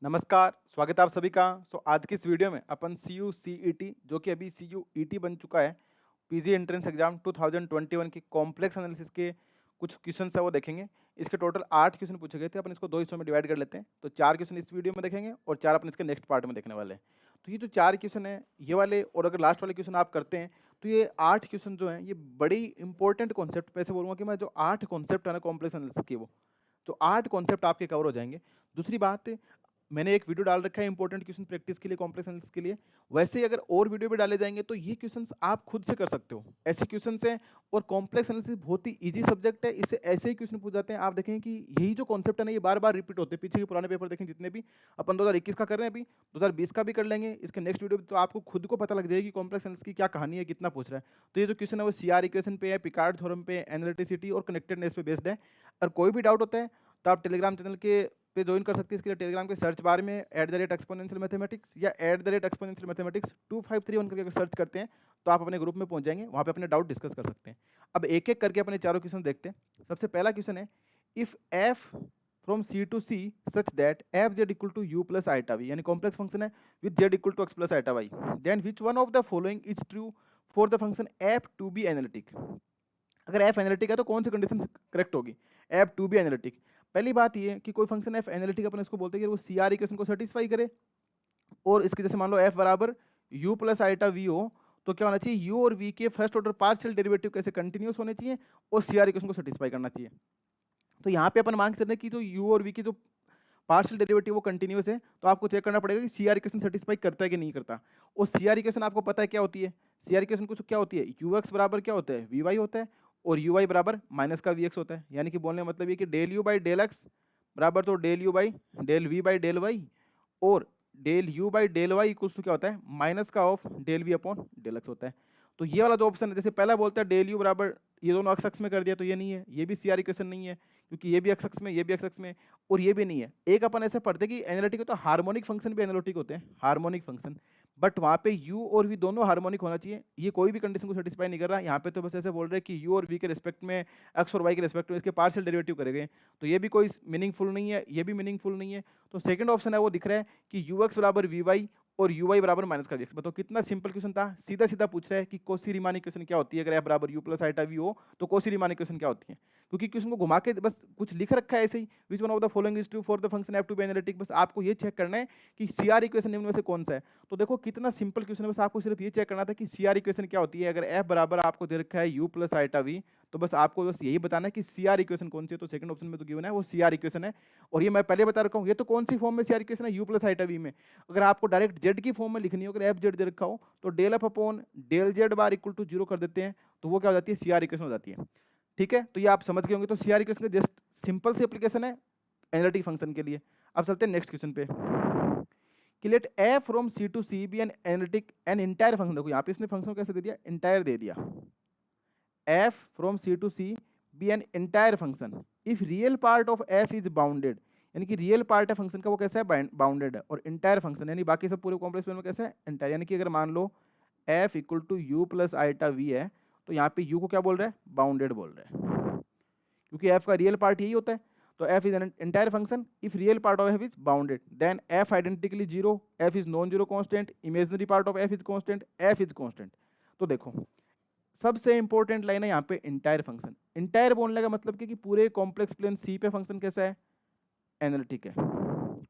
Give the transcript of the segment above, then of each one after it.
नमस्कार, स्वागत है आप सभी का। आज की इस वीडियो में अपन CU/CET जो कि अभी CUET बन चुका है, पीजी एंट्रेंस एग्जाम 2021 की कॉम्प्लेक्स एनालिसिस के कुछ क्वेश्चन है वो देखेंगे। इसके टोटल 8 क्वेश्चन पूछे गए थे। अपन इसको 2 हिस्सों में डिवाइड कर लेते हैं। तो 4 क्वेश्चन इस वीडियो में देखेंगे और 4 अपन इसके नेक्स्ट पार्ट में देखने वाले हैं। तो ये जो 4 क्वेश्चन है ये वाले, और अगर लास्ट वाले क्वेश्चन आप करते हैं तो ये 8 क्वेश्चन जो हैं ये बड़ी इंपॉर्टेंट कॉन्सेप्ट पे से बोलूँगा कि मैं जो 8 कॉन्सेप्ट है ना कॉम्प्लेक्स एनालिसिस के, वो तो 8 कॉन्सेप्ट आपके कवर हो जाएंगे। दूसरी बात, मैंने एक वीडियो डाल रखा है इंपॉर्टेंट क्वेश्चन प्रैक्टिस के लिए, कॉम्प्लेक्स एनालिसिस के लिए। वैसे ही अगर और वीडियो भी डाले जाएंगे तो ये क्वेश्चंस आप खुद से कर सकते हो, ऐसे क्वेश्चंस हैं। और कॉम्प्लेक्स एनालिसिस बहुत ही इजी सब्जेक्ट है, इससे ऐसे ही क्वेश्चन पूछ जाते हैं। आप देखें कि यही जो कॉन्सेप्ट है ना ये बार बार रिपीट होते हैं। पीछे के पुराने पेपर देखें जितने भी, अपन 2021 का कर रहे हैं, अभी 2020 का भी कर लेंगे इसके नेक्स्ट वीडियो, तो आपको खुद को पता लग जाएगी कॉम्प्लेक्स एनालिसिस की क्या कहानी है, कितना पूछ रहा है। तो ये जो क्वेश्चन है वो CR इक्वेशन पे है, पिकार्ड थ्योरम पे, एनालिटिसिटी और कनेक्टेडनेस पे बेस्ड है। और कोई भी डाउट होता है तो आप टेलीग्राम चैनल के पे ज्वाइन कर सकते हैं। इसके लिए टेलीग्राम के सर्च बार में @exponential mathematics या @exponential mathematics 2531 करके अगर सर्च करते हैं तो आप अपने ग्रुप में पहुंच जाएंगे, वहाँ पे अपने डाउट डिस्कस कर सकते हैं। अब एक एक करके अपने चारों क्वेश्चन देखते हैं। सबसे पहला क्वेश्चन है, if f from C to C such that fz equal to u plus iota v, यानी कॉम्प्लेक्स फंक्शन है with z equal to x plus iota y, then which one of the following is true for the function f to be analytic. अगर f analytic है तो कौन सी condition correct होगी, f to be analytic. पहली बात ये कि कोई फंक्शन f एनालिटिक अपन इसको बोलते हैं कि वो CR इक्वेशन को सेटिस्फाई करे, और इसके जैसे मान लो f बराबर u प्लस आइटा वी हो तो क्या होना चाहिए, u और v के फर्स्ट ऑर्डर पार्शियल डेरिवेटिव कैसे कंटिन्यूस होने चाहिए और CR इक्वेशन को सेटिस्फाई करना चाहिए। तो यहाँ पे अपन मान के चल रहे हैं कि जो u और v की जो पार्शियल डेरिवेटिव वो कंटिन्यूस है, तो आपको चेक करना पड़ेगा कि CR इक्वेशन सेटिस्फाई करता है कि नहीं करता। और CR इक्वेशन आपको पता है क्या होती है, CR इक्वेशन कुछ क्या होती है, ux बराबर क्या होता है, vy होता है, और uy बराबर माइनस का vx होता है। यानी कि बोलने का मतलब ये कि del u by del x बराबर तो del u by del v by del y, और del u by del y equals to क्या होता है, माइनस का of del v upon del x होता है। तो ये वाला जो ऑप्शन है, जैसे पहला बोलता है डेल यू बराबर, ये दोनों एक्स एक्स में कर दिया तो ये नहीं है, ये भी CR इक्वेशन नहीं है क्योंकि ये भी एक्स एक्स में, ये भी एक्स एक्स में, और ये भी नहीं है। एक अपन ऐसे पढ़ते कि एनालिटिक तो हार्मोनिक फंक्शन भी एनालिटिक होते हैं, हार्मोनिक फंक्शन, बट वहाँ पे u और v दोनों हार्मोनिक होना चाहिए। ये कोई भी कंडीशन को सेटिस्फाई नहीं कर रहा। यहाँ पे तो बस ऐसे बोल रहे हैं कि u और v के रिस्पेक्ट में, x और y के रिस्पेक्ट में इसके पार्शियल डेरिवेटिव करेंगे, तो ये भी कोई मीनिंगफुल नहीं है, ये भी मीनिंगफुल नहीं है। तो सेकंड ऑप्शन है वो दिख रहा है कि ux बराबर vy और uy बराबर माइनस का vx। बताओ कितना सिंपल क्वेश्चन था, सीधा सीधा पूछ रहा है कि कौशी रीमान इक्वेशन क्या होती है अगर f बराबर u प्लस आइटा v हो तो कौशी रीमान इक्वेशन क्या होती है। क्योंकि क्वेश्चन को घुमा के बस कुछ लिख रखा है ऐसे ही, which one of the following is true for the function f to be analytic. बस आपको ये चेक करना है कि CR इक्वेशन निम्न में से कौन सा है। तो देखो कितना सिंपल क्वेश्चन है, बस आपको सिर्फ ये चेक करना था कि CR इक्वेशन क्या होती है। अगर f बराबर आपको दे रखा है u प्लस आइटा v, तो बस आपको बस यही बताना है कि CR इक्वेशन कौन सी है। तो सेकंड ऑप्शन में तो गिवन है वो CR इक्वेशन है। और ये मैं पहले बता रखा हूँ, ये तो कौन सी फॉर्म में CR इक्वेशन है, u प्लस आइटा v में। अगर आपको डायरेक्ट z की फॉर्म में लिखनी हो, अगर f z दे रखा हो तो del F upon del Z bar equal to 0 कर देते हैं, तो वो क्या हो जाती है, CR इक्वेशन हो जाती है। ठीक है, तो ये आप समझ गए होंगे। तो CR इक्वेशन का जस्ट सिंपल सी एप्लीकेशन है एनालिटिक फंक्शन के लिए। अब चलते हैं नेक्स्ट क्वेश्चन पे, कि let f from C to C be an analytic an entire function. देखो यहाँ पे इसने फंक्शन कैसे दे दिया, इंटायर दे दिया, f from C to C be an entire function if real part of f is bounded, यानी कि रियल पार्ट है फंक्शन का वो कैसा है, बाउंडेड है, और इंटायर फंक्शन यानी बाकी सब पूरे कॉम्प्लेक्स में कैसा है, इंटायर। यानी कि अगर मान लो f equal to u plus iota v है, तो यहाँ पे u को क्या बोल रहा है, बाउंडेड बोल रहा है, क्योंकि f का रियल पार्ट यही होता है। तो f is an entire function if real part of f is bounded, then f identically zero, f is non zero constant, imaginary part of f is constant, f is constant. तो देखो सबसे important line है यहाँ पे entire function. Entire बोलने का मतलब कि पूरे कॉम्प्लेक्स प्लेन C पे फंक्शन कैसा है, एनालिटिक है,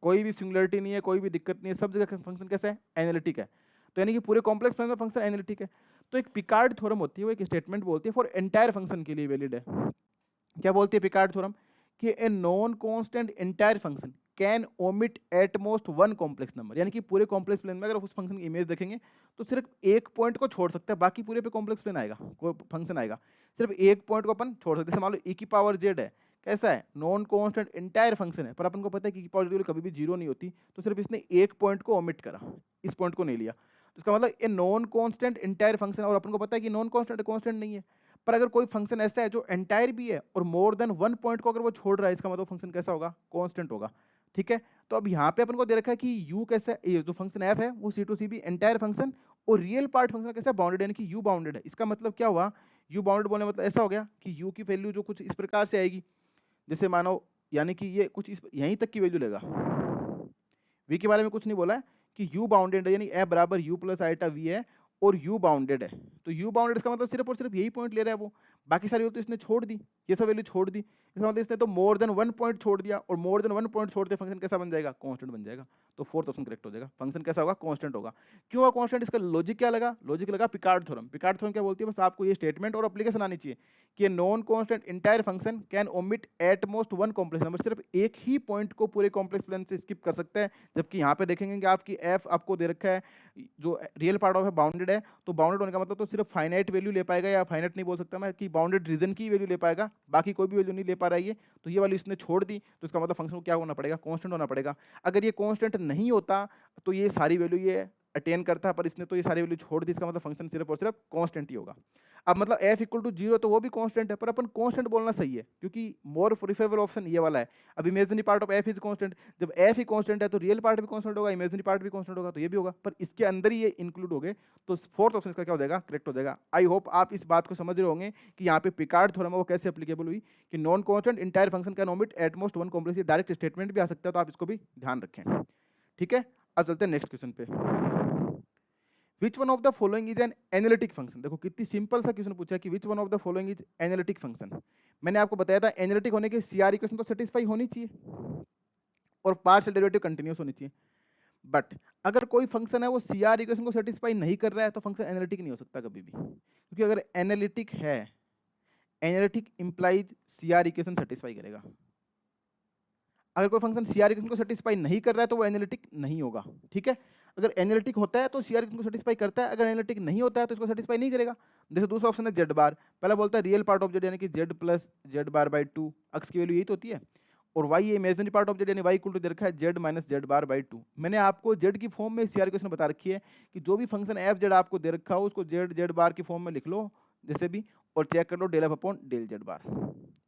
कोई भी सिंगुलरिटी नहीं है, कोई भी दिक्कत नहीं है, सब जगह फंक्शन कैसा है, एनालिटिक है। तो यानी कि पूरे कॉम्प्लेक्स प्लेन में फंक्शन एनालिटिक है। तो एक पिकार्ड थ्योरम होती है, वो एक स्टेटमेंट बोलती है फॉर एंटायर फंक्शन के लिए वैलिड है। क्या बोलती है पिकार्ड थ्योरम, कि a non constant entire function can omit at most one complex number. यानी कि पूरे कॉम्प्लेक्स प्लेन में अगर उस फंक्शन की इमेज देखेंगे तो सिर्फ एक पॉइंट को छोड़ सकते हैं, बाकी पूरे पे कॉम्प्लेक्स प्लेन आएगा, कोई फंक्शन आएगा, सिर्फ एक पॉइंट को अपन छोड़ सकते हैं। जैसे मान लो e की पावर z है, कैसा है, नॉन कांस्टेंट एंटायर फंक्शन है, पर अपन को पता है कि e की पावर z कभी भी जीरो नहीं होती, तो सिर्फ इसने एक पॉइंट को ओमिट करा, इस पॉइंट को नहीं लिया। तो इसका मतलब a non constant entire function, और अपन को पता है कि नॉन कांस्टेंट कांस्टेंट नहीं है। पर अगर कोई फंक्शन ऐसा है जो एंटायर भी है और मोर देन वन पॉइंट को अगर वो छोड़ रहा है, इसका मतलब फंक्शन कैसा होगा, कांस्टेंट होगा। ठीक है, तो अब यहाँ पे अपन को दे रखा है कि u कैसा है, ये जो फंक्शन f है वो C टू C भी एंटायर फंक्शन, और रियल पार्ट फंक्शन कैसा है, बाउंडेड, यानी कि u बाउंडेड है। इसका मतलब क्या हुआ, u बाउंडेड बोलने मतलब ऐसा हो गया कि u की वैल्यू जो कुछ इस प्रकार से आएगी, जैसे मानो, यानी कि ये कुछ इस यहीं तक की वैल्यू लेगा, वी के बारे में कुछ नहीं बोला है कि यू बाउंडेड है, यानी एफ बराबर यू प्लस आइटा वी है और यू बाउंडेड है। तो यू बाउंडेड इसका मतलब सिर्फ और सिर्फ यही पॉइंट ले रहा है वो, बाकी सारी वैल्यू तो इसने छोड़ दी, ये सब वैल्यू छोड़ दी। इसका मतलब इसने तो मोर देन 1 पॉइंट छोड़ दिया, और मोर देन 1 पॉइंट छोड़ते फंक्शन कैसा बन जाएगा, कांस्टेंट बन जाएगा। तो फोर्थ ऑप्शन करेक्ट हो जाएगा, फंक्शन कैसा होगा, कांस्टेंट होगा। क्यों होगा कांस्टेंट, इसका लॉजिक क्या लगा, लॉजिक लगा पिकार्ड थ्योरम। पिकार्ड थ्योरम क्या बोलती है, बस आपको ये स्टेटमेंट और एप्लीकेशन आनी चाहिए कि non constant entire function can omit at most one complex number, सिर्फ एक ही पॉइंट को पूरे कॉम्प्लेक्स प्लेन से स्किप कर सकते हैं। जबकि यहाँ पे देखेंगे कि आपकी एफ आपको दे रखा है जो रियल पार्ट ऑफ है बाउंडेड है, तो बाउंडेड होने का मतलब तो सिर्फ फाइनाइट वैल्यू ले पाएगा, या फाइनाइट नहीं बोल सकता मैं कि बाउंडेड रीजन की वैल्यू ले पाएगा, बाकी कोई भी वैल्यू नहीं ले पा रहा है ये। तो ये वाली इसने छोड़ दी, तो इसका मतलब फंक्शन को क्या होना पड़ेगा, कांस्टेंट होना पड़ेगा। अगर ये कांस्टेंट नहीं होता तो ये सारी वैल्यू ये अटेन करता है, पर इसने तो ये सारी वैल्यू छोड़ दी, इसका मतलब फंक्शन सिर्फ और सिर्फ कांस्टेंट ही होगा। अब मतलब f इक्वल टू 0 तो वो भी कांस्टेंट है, पर अपन कांस्टेंट बोलना सही है क्योंकि मोर प्रीफरेबल ऑप्शन ये वाला है। अब imaginary part of f is constant, जब f ही कांस्टेंट है तो रियल पार्ट भी कांस्टेंट होगा, इमेजिनरी पार्ट भी कांस्टेंट होगा, तो ये भी होगा, पर इसके अंदर ही ये इंक्लूड हो गए, तो फोर्थ ऑप्शन इसका क्या हो जाएगा, करेक्ट हो जाएगा। आई होप आप इस बात को समझ रहे होंगे कि यहाँ पे पिकार्ड थ्योरम है वो कैसे एप्लीकेबल हुई कि non constant entire function can omit at most one complex, direct statement भी आ सकता है, तो आप इसको भी ध्यान रखें। ठीक है, अब चलते हैं नेक्स्ट क्वेश्चन पे। विच one of the following is an analytic function. देखो कितनी सिंपल सा क्वेश्चन पूछा कि विच one of the following is analytic function. मैंने आपको बताया था एनालिटिक होने के सीआर इक्वेशन तो सेटिस्फाई होनी चाहिए और पार्शियल डेरिवेटिव कंटिन्यूस होनी चाहिए। बट अगर कोई फंक्शन है वो सीआर इक्वेशन को सेटिस्फाई नहीं कर रहा है तो फंक्शन एनालिटिक नहीं हो सकता कभी भी, क्योंकि अगर एनालिटिक है, analytic implies CR equation satisfy करेगा। अगर कोई फंक्शन सीआर इक्वेशन को सेटिस्फाई नहीं कर रहा है तो वो एनालिटिक नहीं होगा। ठीक है, अगर एनालिटिक होता है तो सीआर इक्वेशन को सेटिस्फाई करता है, अगर एनालिटिक नहीं होता है तो इसको सेटिस्फाई नहीं करेगा। जैसे दूसरा ऑप्शन है जेड बार, पहला बोलता है रियल पार्ट ऑफ जेड यानी कि Z plus z bar by 2, अक्स की वैल्यू यही तो होती है, और वाई ये इमेजिनरी पार्ट ऑफ जेड यानी वाई इक्वल टू दे रखा है z minus Z bar by 2। मैंने आपको जेड की फॉर्म में सीआर इक्वेशन बता रखी है कि जो भी फंक्शन एफ जेड आपको दे रखा हो उसको जेड जेड बार की फॉर्म में लिख लो जैसे भी, और चेक कर लो del F upon del Z bar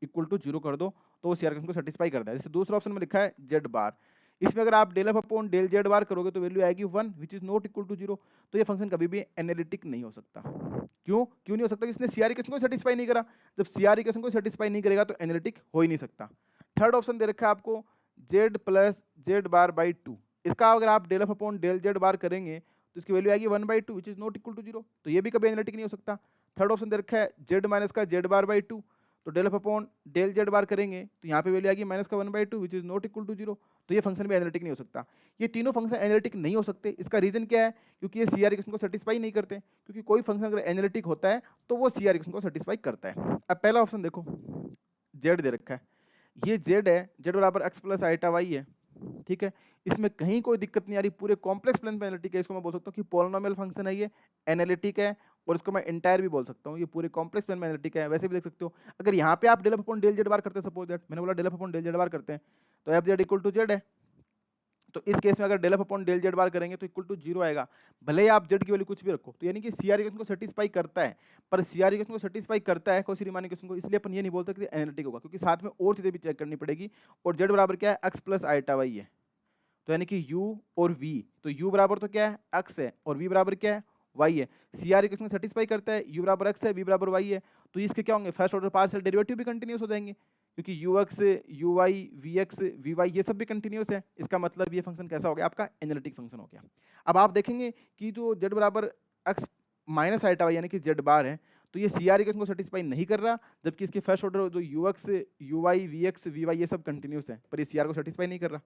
equal to 0 कर दो, तो वो सीआर इक्वेशन को सेटिस्फाई करता है। जैसे दूसरा ऑप्शन में लिखा है जेड बार, इसमें अगर आप del F upon del Z bar करोगे तो वैल्यू आएगी 1 which is not equal to 0, तो ये फंक्शन कभी भी एनालिटिक नहीं हो सकता। क्यों नहीं हो सकता, इसने सीआर इक्वेशन को सेटिस्फाई नहीं करा। जब सीआर इक्वेशन को सेटिस्फाई नहीं करेगा तो एनालिटिक हो ही नहीं सकता। थर्ड ऑप्शन दे रखा है आपको z plus z bar by 2, इसका अगर आप del F upon del Z bar करेंगे तो इसकी वैल्यू आएगी 1/2 which is not equal to 0, तो ये भी कभी एनालिटिक नहीं हो सकता। थर्ड ऑप्शन दे रखा है जेड माइनस का जेड बार बाई 2, तो del F upon del Z bar करेंगे तो यहाँ पे वैल्यू आएगी माइनस का 1/2 which is not equal to 0, तो ये फंक्शन भी एनालिटिक नहीं हो सकता। ये तीनों फंक्शन एनालिटिक नहीं हो सकते, इसका रीजन क्या है, क्योंकि ये सीआर इक्वेशन को सेटिस्फाई नहीं करते, क्योंकि कोई फंक्शन अगर एनालिटिक होता है तो वो सीआर इक्वेशन को सेटिस्फाई करता है। अब पहला ऑप्शन देखो, जेड दे रखा है, ये जेड है, जेड बराबर एक्स प्लस आइटा वाई है। ठीक है, इसमें कहीं कोई दिक्कत नहीं आ रही, पूरे कॉम्प्लेक्स प्लेन पे एनालिटिक है, इसको मैं बोल सकता हूँ कि पॉलिनोमियल फंक्शन है ये, एनालिटिक है, और इसको मैं इंटायर भी बोल सकता हूँ, ये पूरे कॉम्प्लेक्स प्लेन में एनालिटिक है। वैसे भी देख सकते हो अगर यहाँ पे आप del F upon del Z bar करते हैं, सपोज दैट मैंने बोला del F upon del Z bar करते हैं तो f z equal to z है, तो इस केस में अगर del F upon del Z bar करेंगे तो इक्वल टू 0 आएगा, भले ही आप जेड की वैल्यू कुछ भी रखो। तो यानी कि सीआर इक्वेशन को सेटिस्फाई करता है, पर सीआर इक्वेशन को सेटिस्फाई करता है कौशी रीमान इक्वेशन को, इसलिए अपन ये नहीं बोलते कि एनालिटिक होगा, क्योंकि साथ में और चीजें भी चेक करनी पड़ेगी। और जेड बराबर क्या है, एक्स प्लस आइटा वाई है, तो यानी कि u और v, तो u बराबर तो क्या है x है और v बराबर क्या है y है। सीआर इक्वेशन सेटिस्फाई करता है, u बराबर x है, v बराबर y है, तो इसके क्या होंगे फर्स्ट ऑर्डर पार्शियल डेरिवेटिव भी कंटिन्यूस हो जाएंगे, क्योंकि ux uy vx vy ये सब भी कंटिन्यूस है। इसका मतलब ये फंक्शन कैसा हो गया आपका एनालिटिक फंक्शन हो गया। अब आप देखेंगे कि जो z बराबर x माइनस आइटा वाई यानी कि z बार है, तो ये सीआर इक्वेशन को सेटिस्फाई नहीं कर रहा, जबकि इसके फर्स्ट ऑर्डर जो ux uy vx vy ये सब कंटिन्यूस है, पर ये सीआर को सेटिस्फाई नहीं कर रहा,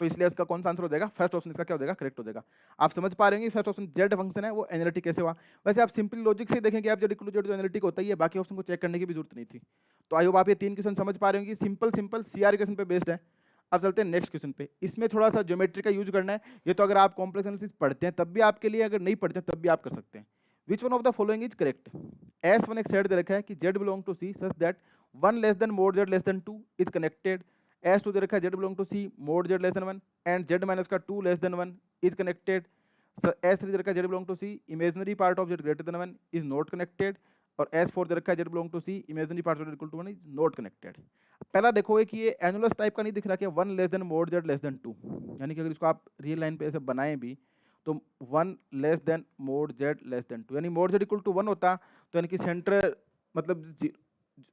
तो इसलिए इसका कौन सा आंसर हो जाएगा, फर्स्ट ऑप्शन इसका क्या हो जाएगा, करेक्ट हो जाएगा। आप समझ पा रहे हैं फर्स्ट ऑप्शन जेड फंक्शन है वो एनालिटिक कैसे हुआ। वैसे आप सिंपल लॉजिक से देखेंगे आप जेड इक्वल टू जेड तो एनालिटिक होता ही है, बाकी ऑप्शन को चेक करने की भी जरूरत नहीं थी। तो आई होप आप ये 3 क्वेश्चन समझ पा रहे होंगे, सिंपल सीआर क्वेश्चन पे बेस्ड है। अब चलते हैं नेक्स्ट क्वेश्चन पे, इसमें थोड़ा सा ज्योमेट्री का यूज करना है। ये तो अगर आप कॉम्प्लेक्स एनालिसिस पढ़ते हैं तब भी आपके लिए, अगर नहीं पढ़ते तब भी आप कर सकते हैं। Which one of the following is correct. S1 एक सेट दे रखा है कि Z belong to C such that 1 less than mod Z less than 2 is connected. S2 दे रखा है Z belong to C mod Z less than 1 and Z minus का 2 less than 1 is connected. S3 दे रखा है Z belong to C imaginary part of Z greater than 1 is not connected, और S4 दे रखा है Z belong to C imaginary part of Z equal to 1 is not connected. पहला देखो कि ये एनुलस टाइप का नहीं दिख रहा कि 1 less than mod Z less than 2, यानी कि अगर इसको आप रियल लाइन पे ऐसे बनाएं भी तो 1 less than mod Z less than 2, यानी मोड Z इक्वल टू 1 होता तो यानी कि सेंटर मतलब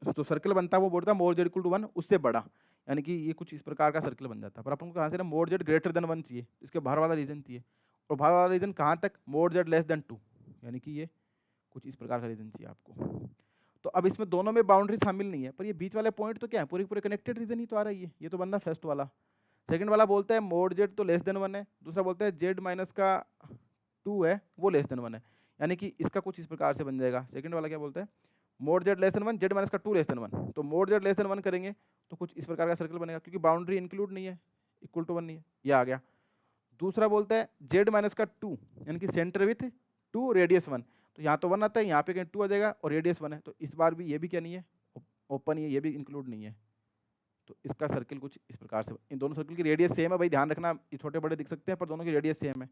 जो सर्कल बनता है वो बोलता मोड Z इक्वल टू 1 उससे बड़ा, यानी कि ये कुछ इस प्रकार का सर्कल बन जाता है। पर अपन को कहाँ से ना मोड जेड ग्रेटर देन 1 चाहिए, इसके बाहर वाला रीजन चाहिए, और बाहर वाला रीजन कहाँ तक, मोड जेड लेस देन 2, यानी कि ये कुछ इस प्रकार का रीजन चाहिए आपको। तो अब इसमें दोनों में बाउंड्री शामिल नहीं है, पर ये बीच वाले पॉइंट तो क्या है, पूरे पूरे कनेक्टेड रीजन ही तो आ रहा है। ये तो बंदा फर्स्ट वाला। सेकंड वाला बोलता है मोड जेड तो लेस देन 1 है, दूसरा बोलता है जेड माइनस का 2 है वो लेस देन 1 है, यानी कि इसका कुछ इस प्रकार से बन जाएगा। सेकंड वाला क्या बोलता है, mode Z less than 1, Z minus का 2 लेस देन 1, तो मोड जेड लेस देन 1 करेंगे तो कुछ इस प्रकार का सर्कल बनेगा, क्योंकि बाउंड्री इंक्लूड नहीं है, इक्वल टू 1 नहीं है, ये आ गया। दूसरा बोलता है जेड माइनस का 2, यानी कि सेंटर विथ 2 रेडियस 1, तो यहाँ तो 1 आता है, यहाँ पे कहीं 2 आ जाएगा और रेडियस 1 है, तो इस बार भी ये भी क्या नहीं है, ओपन ही है, ये भी इंक्लूड नहीं है। तो इसका सर्किल कुछ इस प्रकार से, इन दोनों सर्किल की रेडियस सेम है भाई, ध्यान रखना, ये छोटे बड़े दिख सकते हैं पर दोनों की रेडियस सेम है।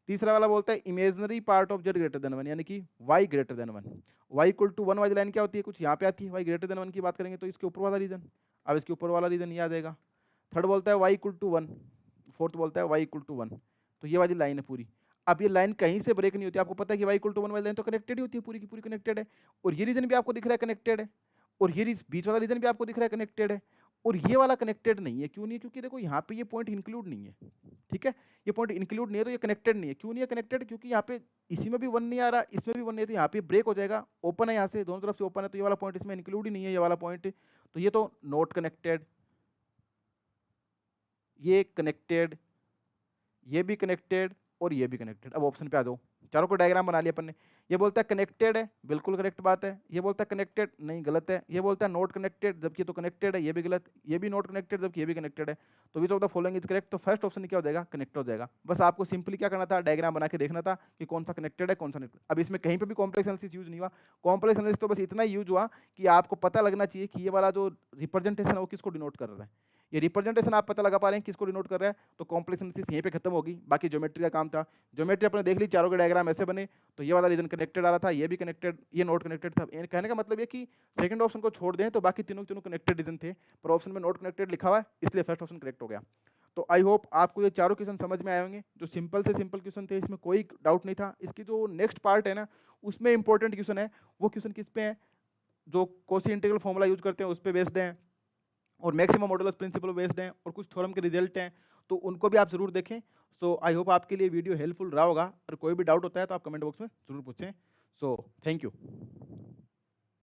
तीसरा वाला बोलता है imaginary part of Z greater than 1, यानी कि y greater than 1। Y equal to 1 वाली लाइन क्या होती है, कुछ यहाँ पे आती है, वाई ग्रेटर देन 1 की बात करेंगे तो इसके ऊपर वाला रीजन, अब इसके ऊपर वाला रीजन ये आ जाएगा। थर्ड बोलता है वाई इक्वल टू 1, फोर्थ बोलता है वाई इक्वल टू 1, तो ये वाली लाइन है पूरी। अब ये लाइन कहीं से ब्रेक नहीं होती, आपको पता है कि वाई इक्वल टू 1 वाली लाइन तो कनेक्टेड ही होती है, पूरी की पूरी कनेक्टेड है, और ये रीजन भी आपको दिख रहा है कनेक्टेड है, और ये बीच वाला रीजन भी आपको दिख रहा है कनेक्टेड है, और ये वाला कनेक्टेड नहीं है। क्यों नहीं है, क्योंकि देखो यहाँ पे ये पॉइंट इंक्लूड नहीं है, ठीक है, ये पॉइंट इंक्लूड नहीं है तो ये कनेक्टेड नहीं है। क्यों नहीं है कनेक्टेड, क्योंकि यहाँ पे इसी में भी 1 नहीं आ रहा, इसमें भी 1 नहीं है, तो यहाँ पे ब्रेक हो जाएगा, ओपन है यहाँ से, दोनों तरफ से ओपन है, तो ये वाला पॉइंट इसमें इंक्लूड ही नहीं है, ये वाला पॉइंट, तो ये तो नॉट कनेक्टेड, ये कनेक्टेड, ये भी कनेक्टेड और ये भी कनेक्टेड। अब ऑप्शन पे आ जाओ, चारों को डायग्राम बना लिया अपन ने। ये बोलता है कनेक्टेड है, बिल्कुल करेक्ट बात है, ये बोलता है कनेक्टेड नहीं, गलत है, ये बोलता है नॉट कनेक्टेड जबकि तो कनेक्टेड है, ये भी गलत, ये भी नॉट कनेक्टेड जबकि ये भी कनेक्टेड है, तो which of the following is correct, तो फर्स्ट ऑप्शन क्या हो जाएगा, कनेक्ट हो जाएगा। बस आपको सिंपली क्या करना था, डायग्राम बना के देखना था कि कौन सा कनेक्टेड है कौन सा नहीं। अब इसमें कहीं पर भी कॉम्प्लेक्स एनालिसिस यूज नहीं हुआ, कॉम्प्लेक्स एनालिसिस तो बस इतना यूज हुआ कि आपको पता लगना चाहिए कि ये वाला जो रिप्रेजेंटेशन है वो किसको डिनोट कर रहा है। ये रिप्रेजेंटेशन आप पता लगा पा रहे हैं किसको डिनोट कर रहा है, तो कॉम्प्लेक्स एनालिसिस यहीं पे खत्म होगी। बाकी ज्योमेट्री का काम था, ज्योमेट्री अपने देख ली, चारों के डायग्राम ऐसे बने, तो ये वाला रीजन कनेक्टेड आ रहा था, ये भी कनेक्टेड, ये नॉट कनेक्टेड था। कहने का मतलब ये कि सेकंड ऑप्शन को छोड़ दें तो बाकी तीनों तीनों कनेक्टेड रीजन थे, पर ऑप्शन में नॉट कनेक्टेड लिखा हुआ है, इसलिए फर्स्ट ऑप्शन करेक्ट हो गया। तो आई होप आपको ये चारों क्वेश्चन समझ में आए होंगे, जो सिंपल से सिंपल क्वेश्चन थे, इसमें कोई डाउट नहीं था। इसकी जो नेक्स्ट पार्ट है ना, उसमें इंपॉर्टेंट क्वेश्चन है, वो क्वेश्चन किस पे है, जो कोसी इंटीग्रल फॉर्मूला यूज करते हैं उस पर बेस्ड है, और मैक्सिमम मॉडुलस प्रिंसिपल बेस्ड हैं, और कुछ थ्योरम के रिजल्ट हैं, तो उनको भी आप जरूर देखें। सो आई होप आपके लिए वीडियो हेल्पफुल रहा होगा, और कोई भी डाउट होता है तो आप कमेंट बॉक्स में जरूर पूछें। So thank you.